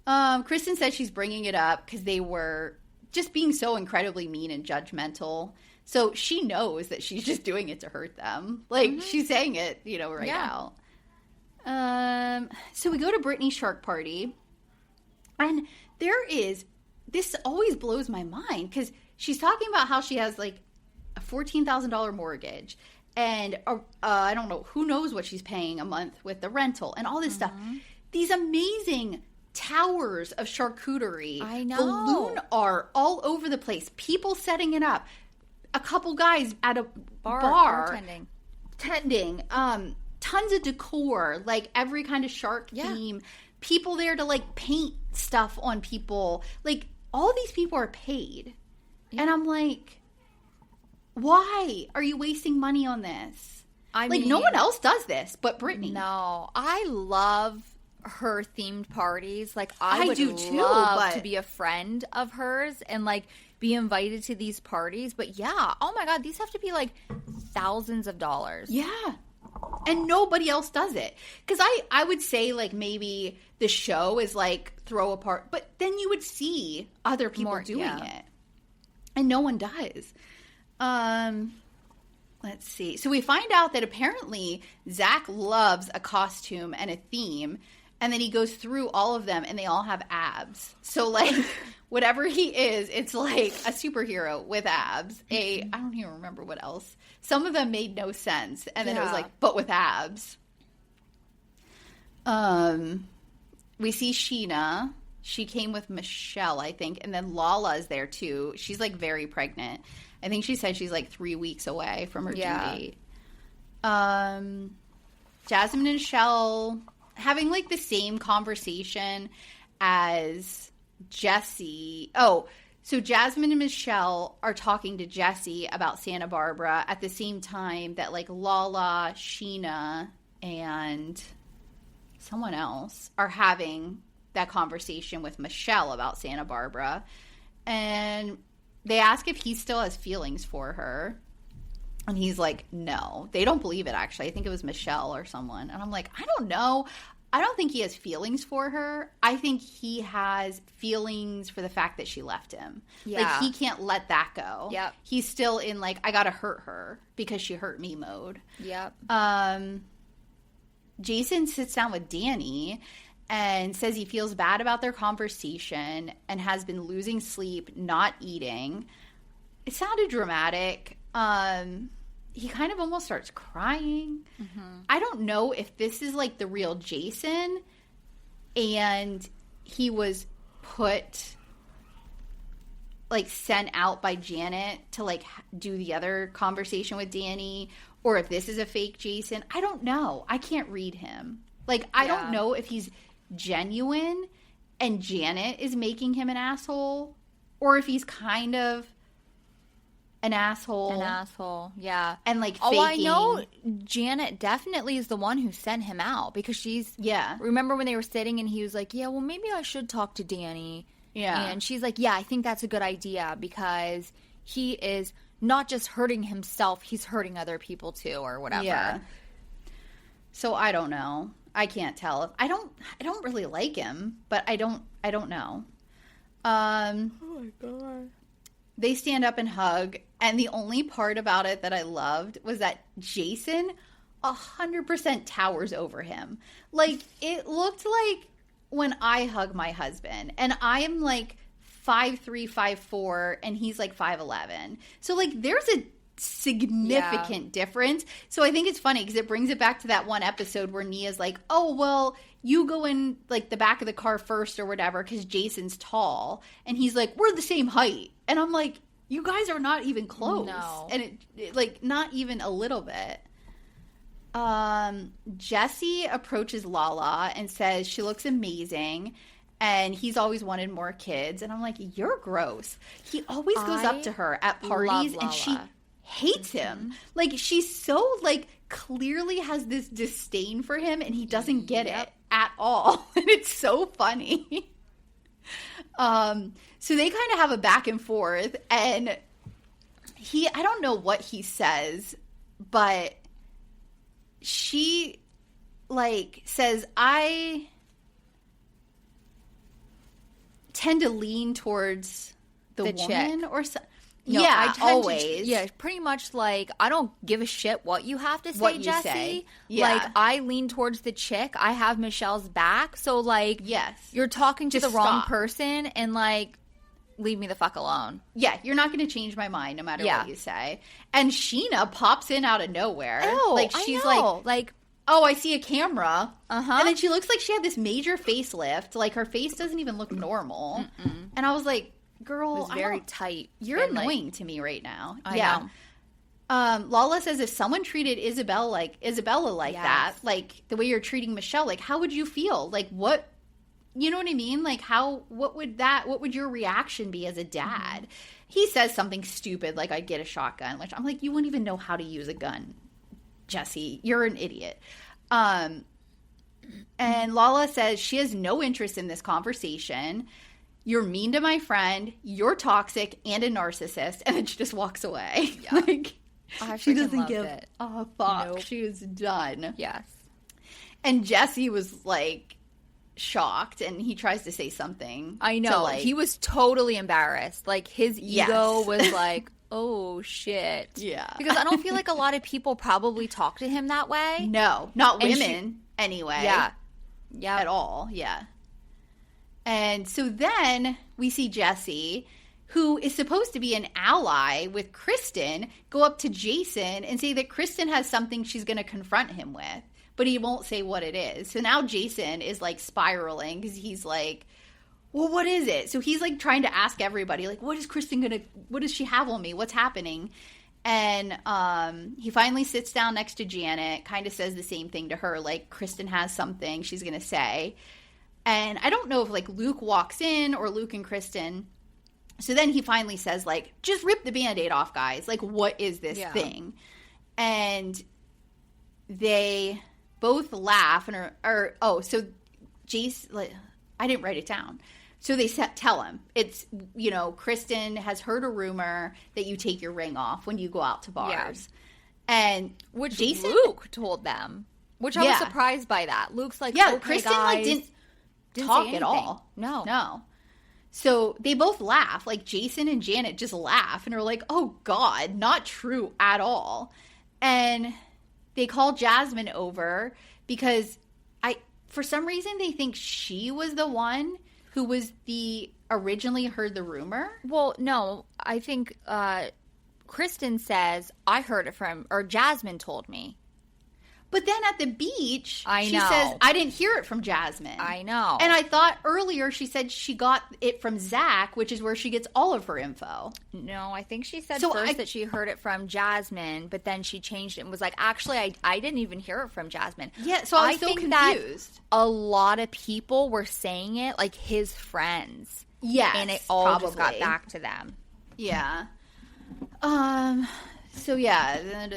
Speaker 1: Kristin said she's bringing it up because they were just being so incredibly mean and judgmental. So she knows that she's just doing it to hurt them. Like, she's saying it, you know, right now. So we go to Brittany's shark party. And this always blows my mind because she's talking about how she has like a $14,000 mortgage. And I don't know, who knows what she's paying a month with the rental and all this stuff. These amazing towers of charcuterie.
Speaker 2: I know.
Speaker 1: Balloon art all over the place. People setting it up. A couple guys at a bar. Tending. Tons of decor. Like every kind of shark theme. People there to like paint stuff on people. Like all these people are paid. Yeah. And I'm like, why are you wasting money on this? I mean, no one else does this but Brittany.
Speaker 2: No, I love her themed parties. Like I would love to be a friend of hers and like be invited to these parties. But yeah, oh my God, these have to be like thousands of dollars.
Speaker 1: Yeah. And nobody else does it. Because I would say like maybe the show is like throw a party, but then you would see other people doing it. And no one does. Let's see. So we find out that apparently Zach loves a costume and a theme, and then he goes through all of them, and they all have abs. So like, whatever he is, it's like a superhero with abs. I don't even remember what else. Some of them made no sense, and then it was like, but with abs. We see Sheena. She came with Michelle, I think, and then Lala is there too. She's like very pregnant. I think she said she's like 3 weeks away from her due date. Jasmine and Michelle having like the same conversation as Jesse. Oh, so Jasmine and Michelle are talking to Jesse about Santa Barbara at the same time that like Lala, Sheena, and someone else are having that conversation with Michelle about Santa Barbara. And they ask if he still has feelings for her. And he's like, no. They don't believe it, actually. I think it was Michelle or someone. And I'm like, I don't know. I don't think he has feelings for her. I think he has feelings for the fact that she left him. Yeah. Like, he can't let that go.
Speaker 2: Yep.
Speaker 1: He's still in, like, I gotta hurt her because she hurt me mode.
Speaker 2: Yep.
Speaker 1: Jason sits down with Danny and says he feels bad about their conversation and has been losing sleep, not eating. It sounded dramatic. He kind of almost starts crying. Mm-hmm. I don't know if this is like the real Jason and he was sent out by Janet to like do the other conversation with Danny, or if this is a fake Jason. I don't know. I can't read him. Like, I don't know if he's genuine and Janet is making him an asshole, or if he's kind of an asshole,
Speaker 2: yeah,
Speaker 1: and like faking.
Speaker 2: Oh, I know Janet definitely is the one who sent him out, because she's remember when they were sitting and he was like, yeah, well, maybe I should talk to Danny, and she's like, yeah, I think that's a good idea, because he is not just hurting himself, he's hurting other people too, or whatever.
Speaker 1: So I don't know. I can't tell. I don't really like him, but I don't know. Oh my God. They stand up and hug, and the only part about it that I loved was that Jason 100% towers over him. Like, it looked like when I hug my husband, and I am like 5'3", 5'4", and he's like 5'11". So like, there's a significant difference. So I think it's funny because it brings it back to that one episode where Nia's like, oh, well, you go in like the back of the car first or whatever because Jason's tall, and he's like, we're the same height, and I'm like, you guys are not even close. No. And it like, not even a little bit. Jesse approaches Lala and says she looks amazing and he's always wanted more kids, and I'm like, you're gross. He always goes up to her at parties and she hates him. Like, she's so like clearly has this disdain for him, and he doesn't get it at all. And it's so funny. So they kind of have a back and forth, and I don't know what he says, but she like says, I tend to lean towards the woman chick. Or something.
Speaker 2: No, yeah, always. Pretty much like, I don't give a shit what you have to say, Jesse. Yeah. Like, I lean towards the chick. I have Michelle's back. So, like,
Speaker 1: yes,
Speaker 2: you're talking to the wrong person, and, like, leave me the fuck alone.
Speaker 1: Yeah, you're not going to change my mind no matter what you say. And Sheena pops in out of nowhere.
Speaker 2: Oh,
Speaker 1: like she's like, oh, I see a camera. And then she looks like she had this major facelift. Like her face doesn't even look normal. And I was like, girl,
Speaker 2: it was very tight.
Speaker 1: You're annoying to me right now.
Speaker 2: I know.
Speaker 1: Lala says if someone treated Isabella like that, like the way you're treating Michelle, like how would you feel? Like what, you know what I mean? Like what would your reaction be as a dad? He says something stupid like I'd get a shotgun, which I'm like, you wouldn't even know how to use a gun, Jesse. You're an idiot. And Lala says she has no interest in this conversation. You're mean to my friend. You're toxic and a narcissist. And then she just walks away. Yeah. Like, she doesn't give a fuck. Nope. She was done.
Speaker 2: Yes.
Speaker 1: And Jesse was like shocked, and he tries to say something.
Speaker 2: I know. He was totally embarrassed. Like his ego was like, oh shit.
Speaker 1: Yeah.
Speaker 2: Because I don't feel like a lot of people probably talk to him that way.
Speaker 1: No, not women anyway.
Speaker 2: Yeah. Yeah.
Speaker 1: At all. Yeah. And so then we see Jesse, who is supposed to be an ally with Kristin, go up to Jason and say that Kristin has something she's going to confront him with, but he won't say what it is. So now Jason is like spiraling because he's like, well, what is it? So he's like trying to ask everybody, like, what does she have on me? What's happening? And he finally sits down next to Janet, kind of says the same thing to her, like Kristin has something she's going to say. And I don't know if like Luke walks in or Luke and Kristin. So then he finally says, like, just rip the Band-Aid off, guys. Like, what is this thing? And they both laugh so Jace, like, I didn't write it down. So they tell him, it's, you know, Kristin has heard a rumor that you take your ring off when you go out to bars. Yeah. And
Speaker 2: which Jason, Luke told them, which I was surprised by that. Luke's like, okay,
Speaker 1: Kristin
Speaker 2: guys,
Speaker 1: like didn't talk at all. No. So they both laugh. Like Jason and Janet just laugh and are like, oh God, not true at all. And they call Jasmine over because for some reason they think she was the one who was originally heard the rumor.
Speaker 2: Well, no, I think Kristin says, I heard it or Jasmine told me.
Speaker 1: But then at the beach, she says, I didn't hear it from Jasmine.
Speaker 2: I know.
Speaker 1: And I thought earlier she said she got it from Zach, which is where she gets all of her info.
Speaker 2: No, I think she said that she heard it from Jasmine, but then she changed it and was like, actually, I didn't even hear it from Jasmine.
Speaker 1: Yeah, so I was so confused.
Speaker 2: That a lot of people were saying it, like his friends.
Speaker 1: Yes,
Speaker 2: and it all just got back to them.
Speaker 1: Yeah. So, yeah,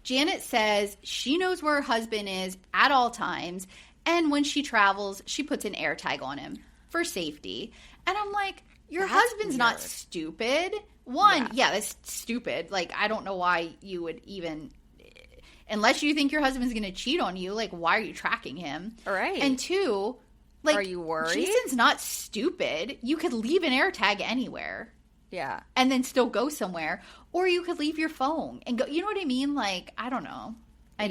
Speaker 1: Janet says she knows where her husband is at all times, and when she travels, she puts an air tag on him for safety. And I'm like, your husband's not stupid. That's stupid. Like, I don't know why you would even, unless you think your husband's going to cheat on you, like, why are you tracking him?
Speaker 2: All right.
Speaker 1: And two, like,
Speaker 2: are you worried?
Speaker 1: Jason's not stupid. You could leave an air tag anywhere.
Speaker 2: Yeah.
Speaker 1: And then still go somewhere. Or you could leave your phone and go. You know what I mean? Like, I don't know.
Speaker 2: I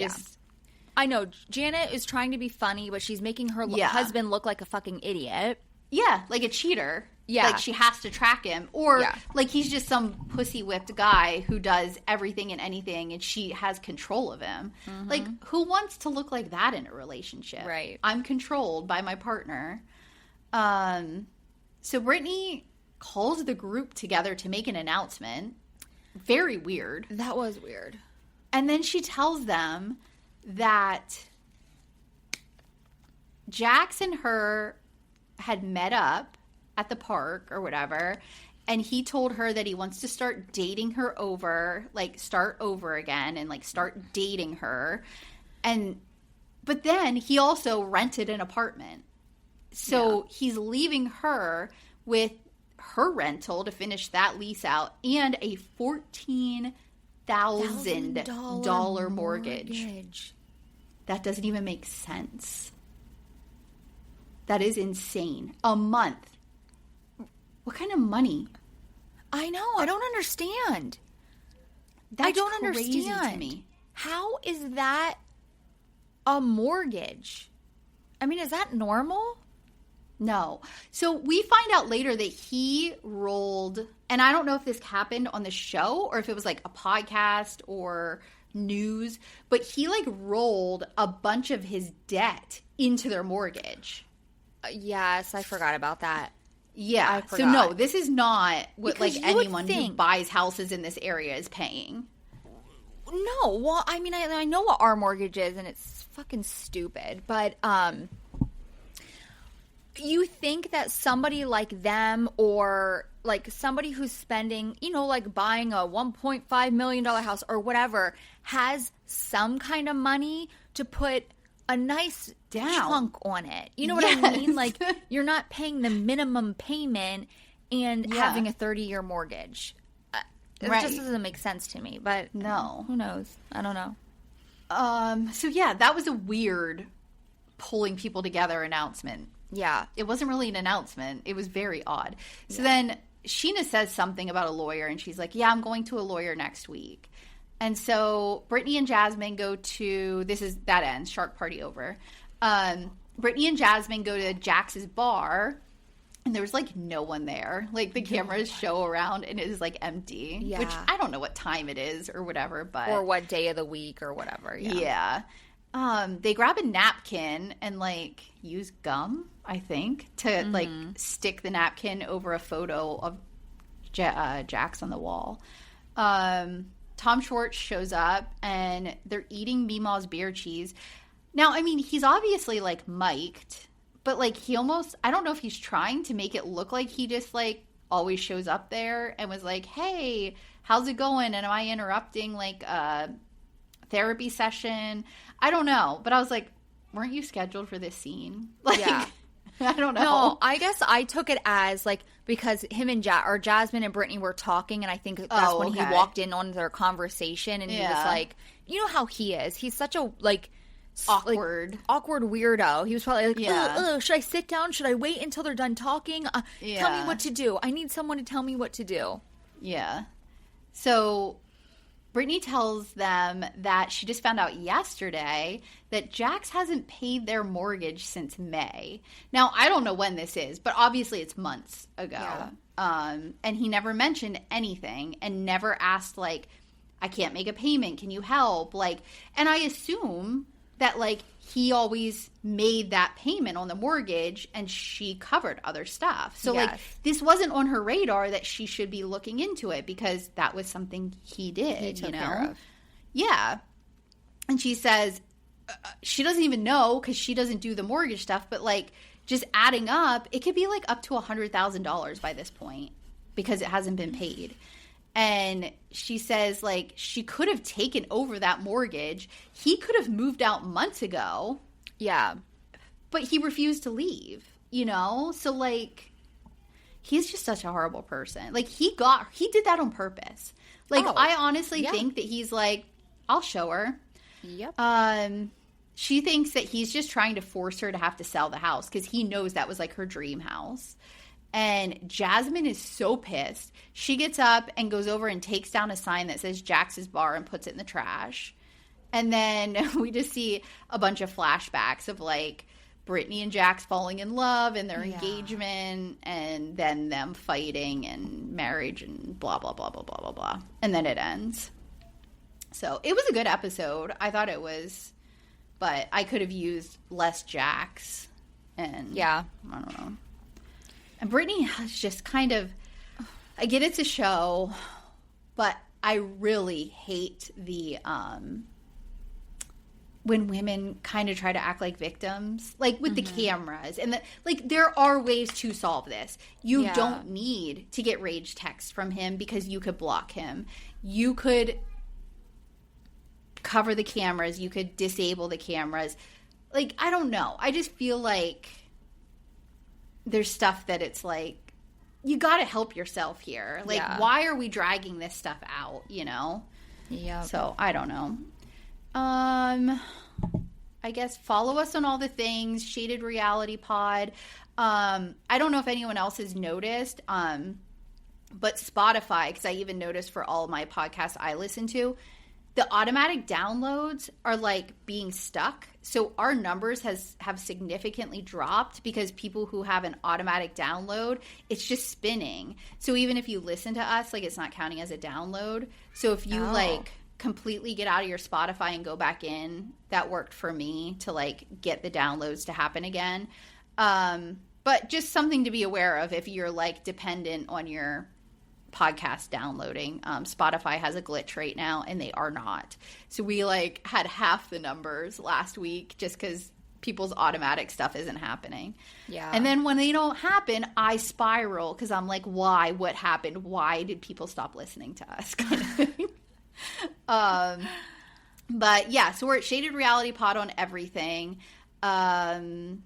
Speaker 2: know. Janet is trying to be funny, but she's making her husband look like a fucking idiot.
Speaker 1: Yeah, like a cheater.
Speaker 2: Yeah.
Speaker 1: Like she has to track him. Or like he's just some pussy-whipped guy who does everything and anything and she has control of him. Mm-hmm. Like, who wants to look like that in a relationship?
Speaker 2: Right.
Speaker 1: I'm controlled by my partner. So Brittany calls the group together to make an announcement. Very weird.
Speaker 2: That was weird.
Speaker 1: And then she tells them that Jax and her had met up at the park or whatever, and he told her that he wants to start dating her over, like start over again and like start dating her. But then he also rented an apartment. So he's leaving her with her rental to finish that lease out and a $14,000 mortgage. That doesn't even make sense. That is insane. A month. What kind of money?
Speaker 2: I know. I don't understand.
Speaker 1: That's crazy to me.
Speaker 2: How is that a mortgage? I mean, is that normal?
Speaker 1: No. So we find out later that he rolled, and I don't know if this happened on the show or if it was like a podcast or news, but he like rolled a bunch of his debt into their mortgage.
Speaker 2: Yes, I forgot about that.
Speaker 1: Yeah. So no, this is not what because like anyone who buys houses in this area is paying.
Speaker 2: No. Well, I mean, I know what our mortgage is, and it's fucking stupid, but you think that somebody like them or like somebody who's spending, you know, like buying a $1.5 million house or whatever has some kind of money to put a nice chunk on it. You know what I mean? Like you're not paying the minimum payment and having a 30-year mortgage. It just doesn't make sense to me, but
Speaker 1: no.
Speaker 2: Who knows? I don't know.
Speaker 1: So yeah, that was a weird pulling people together announcement.
Speaker 2: Yeah.
Speaker 1: It wasn't really an announcement. It was very odd. So then Sheena says something about a lawyer, and she's like, yeah, I'm going to a lawyer next week. And so Brittany and Jasmine go to, that ends, Shark Party over. Brittany and Jasmine go to Jax's bar, and there's like no one there. Like the cameras show around, and it is like empty, which I don't know what time it is or whatever, but.
Speaker 2: Or what day of the week or whatever.
Speaker 1: Yeah. They grab a napkin and like use gum, I think, to like stick the napkin over a photo of Jax on the wall. Tom Schwartz shows up and they're eating Meemaw's beer cheese. Now, I mean, he's obviously like mic'd, but like he almost, I don't know if he's trying to make it look like he just like always shows up there and was like, hey, how's it going? And am I interrupting like a therapy session? I don't know. But I was like, weren't you scheduled for this scene? Like,
Speaker 2: yeah.
Speaker 1: I don't know.
Speaker 2: No, I guess I took it as like because him and Jasmine and Brittany were talking, and I think that's when he walked in on their conversation, and he was like, you know how he is. He's such a like awkward weirdo. He was probably like, should I sit down? Should I wait until they're done talking? Tell me what to do. I need someone to tell me what to do.
Speaker 1: Yeah. So Brittany tells them that she just found out yesterday that Jax hasn't paid their mortgage since May. Now, I don't know when this is, but obviously it's months ago. Yeah. And he never mentioned anything and never asked, like, I can't make a payment. Can you help? Like, and I assume that, like, he always made that payment on the mortgage and she covered other stuff. So, like, this wasn't on her radar that she should be looking into it because that was something he did,
Speaker 2: he took
Speaker 1: you know?
Speaker 2: Care of.
Speaker 1: Yeah. And she says she doesn't even know because she doesn't do the mortgage stuff, but, like, just adding up, it could be, like, up to $100,000 by this point because it hasn't been paid. And she says, like, she could have taken over that mortgage. He could have moved out months ago.
Speaker 2: Yeah.
Speaker 1: But he refused to leave, you know? So, like, he's just such a horrible person. Like, he did that on purpose. Like, I honestly think that he's like, I'll show her.
Speaker 2: Yep.
Speaker 1: She thinks that he's just trying to force her to have to sell the house because he knows that was, like, her dream house. And Jasmine is so pissed. She gets up and goes over and takes down a sign that says Jax's Bar and puts it in the trash. And then we just see a bunch of flashbacks of, like, Brittany and Jax falling in love and their engagement and then them fighting and marriage and blah, blah, blah, blah, blah, blah, blah. And then it ends. So it was a good episode. I thought it was. But I could have used less Jax. And I don't know. And Brittany has just kind of, I get it's a show, but I really hate the, when women kind of try to act like victims, like with the cameras. And like, there are ways to solve this. You don't need to get rage texts from him because you could block him. You could cover the cameras. You could disable the cameras. Like, I don't know. I just feel like there's stuff that it's like, you got to help yourself here. Like, why are we dragging this stuff out, you know?
Speaker 2: Yeah.
Speaker 1: So, I don't know. I guess follow us on all the things. Shaded Reality Pod. I don't know if anyone else has noticed, but Spotify, because I even noticed for all of my podcasts I listen to, the automatic downloads are like being stuck. So our numbers have significantly dropped because people who have an automatic download, it's just spinning. So even if you listen to us, like it's not counting as a download. So if you like completely get out of your Spotify and go back in, that worked for me to like get the downloads to happen again. But just something to be aware of if you're like dependent on your podcast downloading. Spotify has a glitch right now and they are not. So we like had half the numbers last week just because people's automatic stuff isn't happening. Yeah. And then when they don't happen, I spiral because I'm like, why? What happened? Why did people stop listening to us? Kind of thing. But yeah, so we're at Shaded Reality Pod on everything. I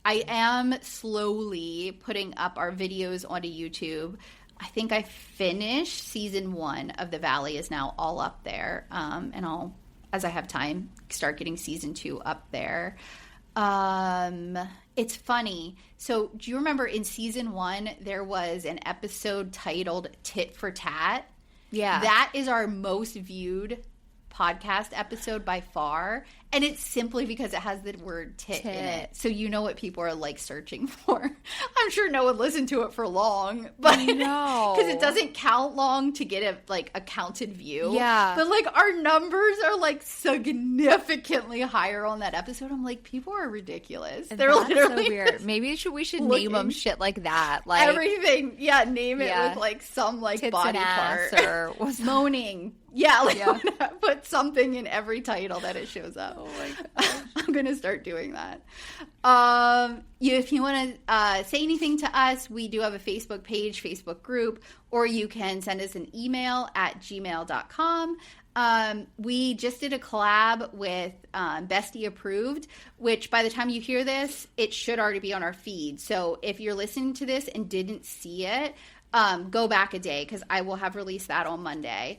Speaker 1: am slowly putting up our videos onto YouTube. I think I finished season 1 of The Valley is now all up there. And I'll, as I have time, start getting season 2 up there. It's funny. So do you remember in season 1, there was an episode titled Tit for Tat? Yeah. That is our most viewed podcast episode by far, and it's simply because it has the word tit in it, so you know what people are like searching for. I'm sure no one listened to it for long, but no, because it doesn't count long to get a counted view. Yeah, but like our numbers are like significantly higher on that episode. I'm like, people are ridiculous. They're
Speaker 2: That's
Speaker 1: literally
Speaker 2: so weird. Maybe we should name them shit like that, like
Speaker 1: everything. Yeah, name it with like some like tits body part or moaning. Yeah, like put something in every title that it shows up. Oh my gosh. I'm going to start doing that. If you want to say anything to us, we do have a Facebook page, Facebook group, or you can send us an email at gmail.com. We just did a collab with Bestie Approved, which by the time you hear this, it should already be on our feed. So if you're listening to this and didn't see it, go back a day because I will have released that on Monday.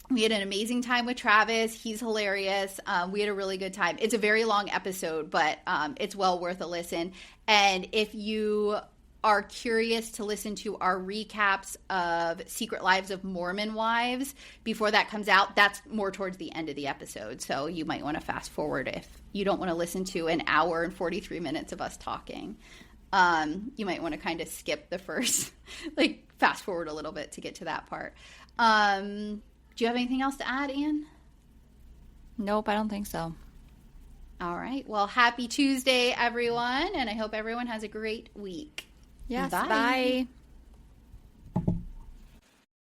Speaker 1: We had an amazing time with Travis. He's hilarious. We had a really good time. It's a very long episode, but it's well worth a listen. And if you are curious to listen to our recaps of Secret Lives of Mormon Wives before that comes out, that's more towards the end of the episode. So you might want to fast forward if you don't want to listen to an hour and 43 minutes of us talking. You might want to kind of skip the first, like fast forward a little bit to get to that part. Do you have anything else to add, Ian?
Speaker 2: Nope, I don't think so.
Speaker 1: All right. Well, happy Tuesday, everyone, and I hope everyone has a great week.
Speaker 2: Yes, bye.